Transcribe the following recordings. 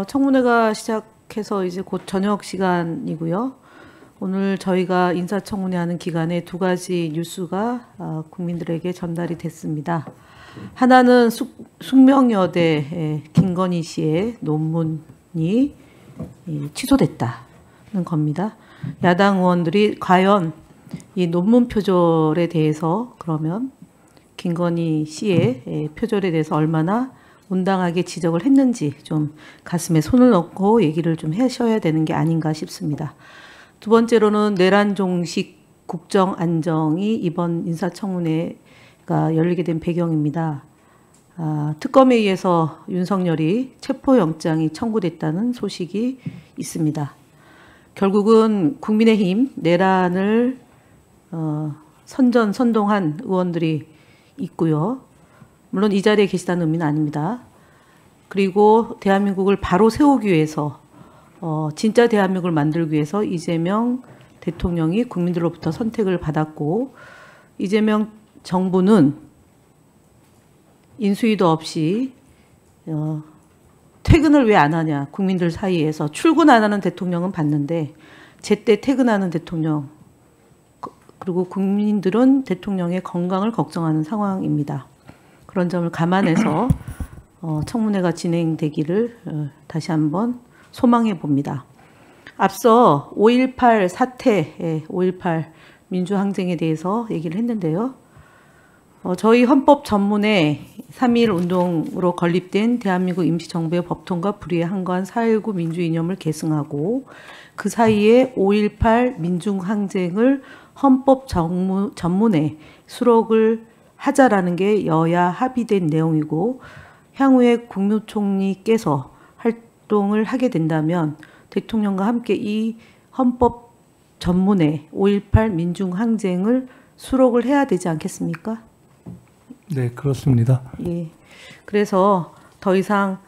청문회가 시작해서 이제 곧 저녁 시간이고요. 오늘 저희가 인사청문회하는 기간에 두 가지 뉴스가 국민들에게 전달이 됐습니다. 하나는 숙명여대 김건희 씨의 논문이 취소됐다는 겁니다. 야당 의원들이 과연 이 논문 표절에 대해서 그러면 김건희 씨의 표절에 대해서 얼마나 온당하게 지적을 했는지 좀 가슴에 손을 넣고 얘기를 좀 하셔야 되는 게 아닌가 싶습니다. 두 번째로는 내란 종식 국정 안정이 이번 인사청문회가 열리게 된 배경입니다. 특검에 의해서 윤석열이 체포영장이 청구됐다는 소식이 있습니다. 결국은 국민의힘 내란을 선동한 의원들이 있고요. 물론 이 자리에 계시다는 의미는 아닙니다. 그리고 대한민국을 바로 세우기 위해서 진짜 대한민국을 만들기 위해서 이재명 대통령이 국민들로부터 선택을 받았고 이재명 정부는 인수위도 없이 퇴근을 왜 안 하냐. 국민들 사이에서 출근 안 하는 대통령은 봤는데 제때 퇴근하는 대통령 그리고 국민들은 대통령의 건강을 걱정하는 상황입니다. 그런 점을 감안해서 청문회가 진행되기를 다시 한번 소망해 봅니다. 앞서 5.18 사태, 5.18 민주항쟁에 대해서 얘기를 했는데요. 저희 헌법 전문에 3.1 운동으로 건립된 대한민국 임시정부의 법통과 불의에 한거한 4.19 민주이념을 계승하고 그 사이에 5.18 민중항쟁을 헌법 전문에 수록을 하자라는 게 여야 합의된 내용이고 향후에 국무총리께서 활동을 하게 된다면 대통령과 함께 이 헌법 전문에 5.18 민중항쟁을 수록을 해야 되지 않겠습니까? 네, 그렇습니다. 예. 그래서 더 이상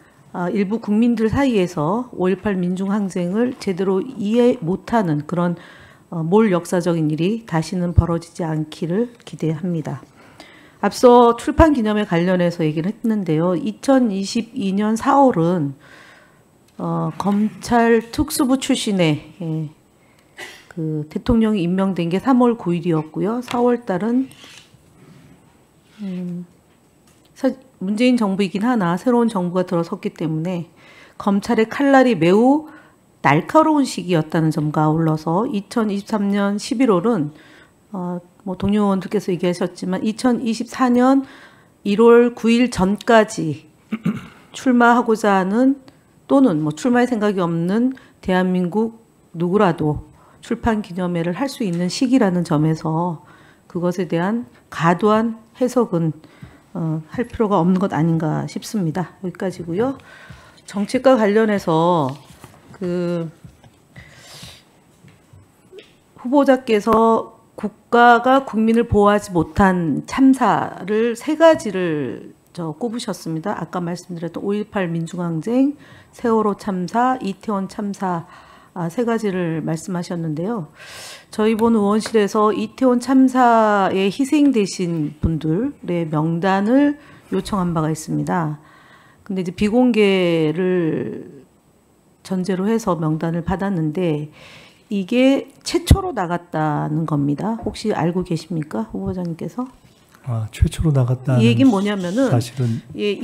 일부 국민들 사이에서 5.18 민중항쟁을 제대로 이해 못하는 그런 몰 역사적인 일이 다시는 벌어지지 않기를 기대합니다. 앞서 출판 기념회 관련해서 얘기를 했는데요. 2022년 4월은 검찰 특수부 출신의 그 대통령이 임명된 게 3월 9일이었고요. 4월 달은 문재인 정부이긴 하나 새로운 정부가 들어섰기 때문에 검찰의 칼날이 매우 날카로운 시기였다는 점과 아울러서 2023년 11월은 뭐 동료 의원들께서 얘기하셨지만 2024년 1월 9일 전까지 출마하고자 하는 또는 뭐 출마할 생각이 없는 대한민국 누구라도 출판 기념회를 할 수 있는 시기라는 점에서 그것에 대한 과도한 해석은 할 필요가 없는 것 아닌가 싶습니다. 여기까지고요. 정책과 관련해서 그 후보자께서 국가가 국민을 보호하지 못한 참사를 세 가지를 꼽으셨습니다. 아까 말씀드렸던 5.18 민중항쟁, 세월호 참사, 이태원 참사 세 가지를 말씀하셨는데요. 저희 본 의원실에서 이태원 참사에 희생되신 분들의 명단을 요청한 바가 있습니다. 근데 이제 비공개를 전제로 해서 명단을 받았는데 이게 최초로 나갔다는 겁니다. 혹시 알고 계십니까? 후보자님께서? 최초로 나갔다는 이 얘기는 뭐냐면은 사실은 예,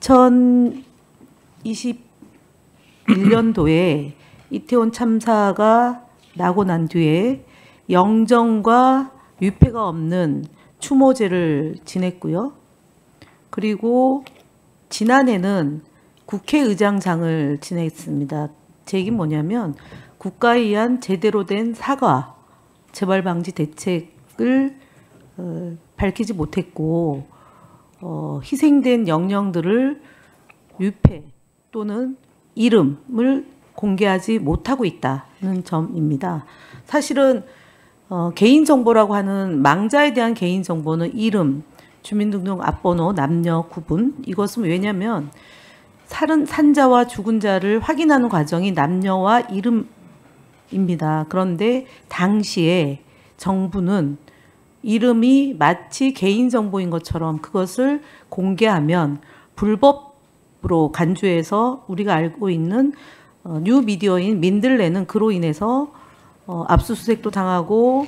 2021년도에 이태원 참사가 나고 난 뒤에 영정과 유폐가 없는 추모제를 지냈고요. 그리고 지난해는 국회의장장을 지냈습니다. 제 얘기는 뭐냐면 국가에 의한 제대로 된 사과, 재발 방지 대책을 밝히지 못했고 희생된 영령들을 유폐 또는 이름을 공개하지 못하고 있다는 점입니다. 사실은 개인정보라고 하는 망자에 대한 개인정보는 이름, 주민등록 앞번호, 남녀 구분 이것은 왜냐하면 산자와 죽은 자를 확인하는 과정이 남녀와 이름입니다. 그런데 당시에 정부는 이름이 마치 개인정보인 것처럼 그것을 공개하면 불법 로 간주해서 우리가 알고 있는 뉴미디어인 민들레는 그로 인해서 압수수색도 당하고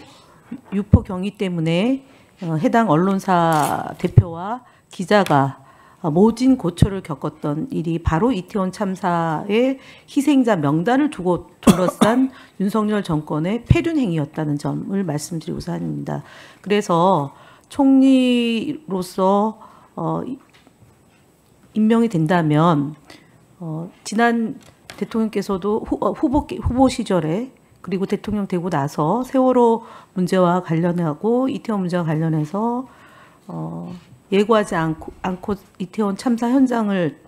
유포 경위 때문에 해당 언론사 대표와 기자가 모진 고초를 겪었던 일이 바로 이태원 참사의 희생자 명단을 두고 둘러싼 윤석열 정권의 폐륜 행위였다는 점을 말씀드리고자 합니다. 그래서 총리로서 임명이 된다면 지난 대통령께서도 후보 시절에 그리고 대통령 되고 나서 세월호 문제와 관련하고 이태원 문제와 관련해서 예고하지 않고 이태원 참사 현장을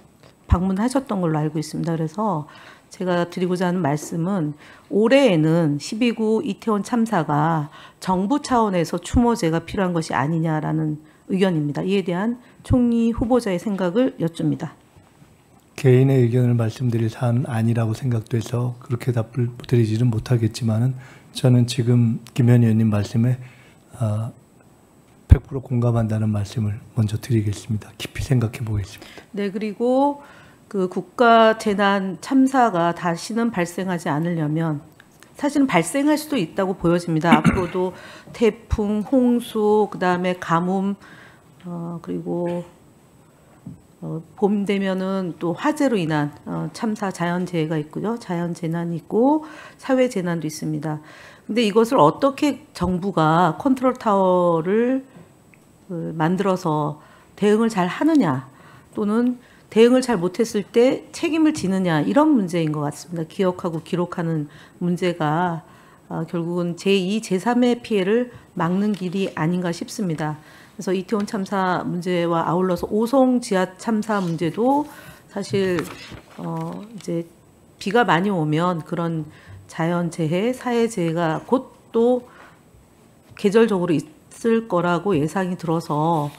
방문하셨던 걸로 알고 있습니다. 그래서 제가 드리고자 하는 말씀은 올해에는 12구 이태원 참사가 정부 차원에서 추모제가 필요한 것이 아니냐라는 의견입니다. 이에 대한 총리 후보자의 생각을 여쭙니다. 개인의 의견을 말씀드릴 사안은 아니라고 생각돼서 그렇게 답을 드리지는 못하겠지만은 저는 지금 김현 의원님 말씀에 100% 공감한다는 말씀을 먼저 드리겠습니다. 깊이 생각해 보겠습니다. 네, 그리고 그 국가 재난 참사가 다시는 발생하지 않으려면 사실은 발생할 수도 있다고 보여집니다. 앞으로도 태풍, 홍수, 그다음에 가뭄, 그리고 봄 되면은 또 화재로 인한 참사 자연재해가 있고요. 자연재난이 있고 사회재난도 있습니다. 근데 이것을 어떻게 정부가 컨트롤 타워를 만들어서 대응을 잘 하느냐 또는 대응을 잘 못했을 때 책임을 지느냐 이런 문제인 것 같습니다. 기억하고 기록하는 문제가 결국은 제2, 제3의 피해를 막는 길이 아닌가 싶습니다. 그래서 이태원 참사 문제와 아울러서 오송 지하 참사 문제도 사실 이제 비가 많이 오면 그런 자연재해, 사회재해가 곧 또 계절적으로 있을 거라고 예상이 들어서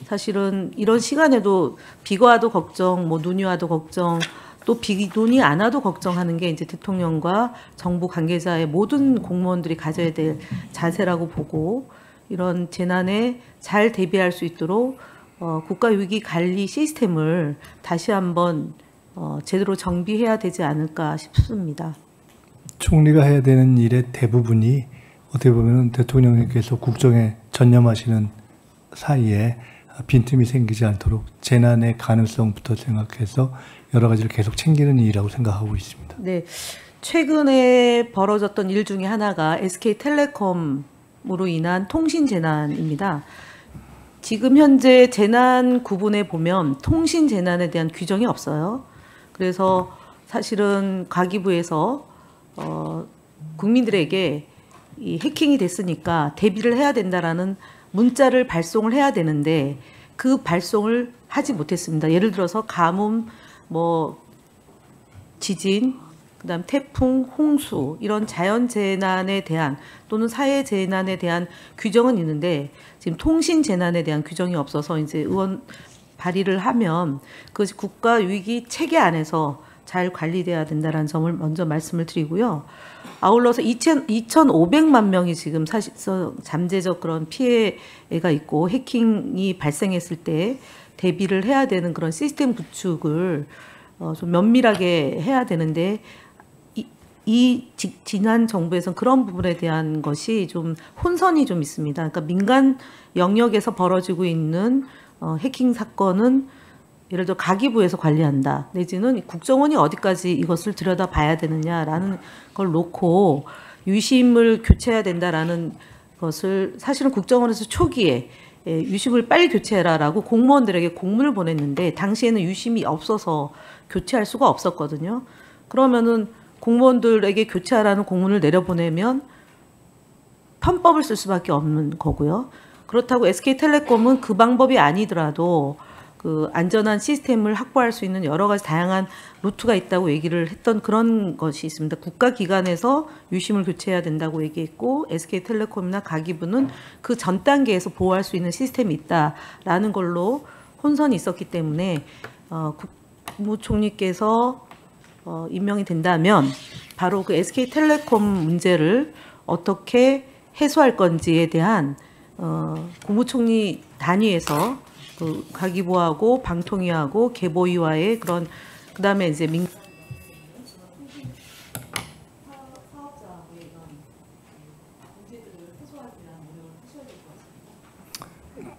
사실은 이런 시간에도 비가 와도 걱정, 뭐 눈이 와도 걱정, 또 눈이 안 와도 걱정하는 게 이제 대통령과 정부 관계자의 모든 공무원들이 가져야 될 자세라고 보고 이런 재난에 잘 대비할 수 있도록 국가위기관리 시스템을 다시 한번 제대로 정비해야 되지 않을까 싶습니다. 총리가 해야 되는 일의 대부분이 어떻게 보면 대통령께서 국정에 전념하시는 사이에 빈틈이 생기지 않도록 재난의 가능성부터 생각해서 여러 가지를 계속 챙기는 일이라고 생각하고 있습니다. 네, 최근에 벌어졌던 일 중에 하나가 SK텔레콤으로 인한 통신 재난입니다. 지금 현재 재난 구분에 보면 통신 재난에 대한 규정이 없어요. 그래서 사실은 과기부에서 국민들에게 이 해킹이 됐으니까 대비를 해야 된다라는 문자를 발송을 해야 되는데 그 발송을 하지 못했습니다. 예를 들어서 가뭄, 뭐 지진, 그다음 태풍, 홍수 이런 자연 재난에 대한 또는 사회 재난에 대한 규정은 있는데 지금 통신 재난에 대한 규정이 없어서 이제 의원 발의를 하면 그것이 국가 위기 체계 안에서 잘 관리돼야 된다는 점을 먼저 말씀을 드리고요. 아울러서 2,500만 명이 지금 사실상 잠재적 그런 피해가 있고 해킹이 발생했을 때 대비를 해야 되는 그런 시스템 구축을 좀 면밀하게 해야 되는데 지난 정부에서는 그런 부분에 대한 것이 좀 혼선이 좀 있습니다. 그러니까 민간 영역에서 벌어지고 있는 해킹 사건은 예를 들어 가기부에서 관리한다. 내지는 국정원이 어디까지 이것을 들여다봐야 되느냐라는 걸 놓고 유심을 교체해야 된다라는 것을 사실은 국정원에서 초기에 유심을 빨리 교체해라라고 공무원들에게 공문을 보냈는데 당시에는 유심이 없어서 교체할 수가 없었거든요. 그러면은 공무원들에게 교체하라는 공문을 내려보내면 편법을 쓸 수밖에 없는 거고요. 그렇다고 SK텔레콤은 그 방법이 아니더라도 그 안전한 시스템을 확보할 수 있는 여러 가지 다양한 루트가 있다고 얘기를 했던 그런 것이 있습니다. 국가기관에서 유심을 교체해야 된다고 얘기했고 SK텔레콤이나 가기부는 그 전 단계에서 보호할 수 있는 시스템이 있다라는 걸로 혼선이 있었기 때문에 국무총리께서 임명이 된다면 바로 그 SK텔레콤 문제를 어떻게 해소할 건지에 대한 국무총리 단위에서 그 가기부하고 방통위하고 개보위와의 그런 그다음에 이제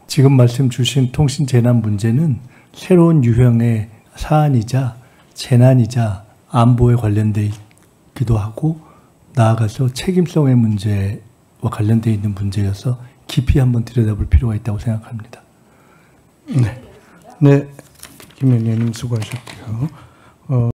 지금 말씀 주신 통신 재난 문제는 새로운 유형의 사안이자 재난이자 안보에 관련돼 있기도 하고 나아가서 책임성의 문제와 관련돼 있는 문제여서 깊이 한번 들여다볼 필요가 있다고 생각합니다. 네, 김 의원님 수고하셨고요.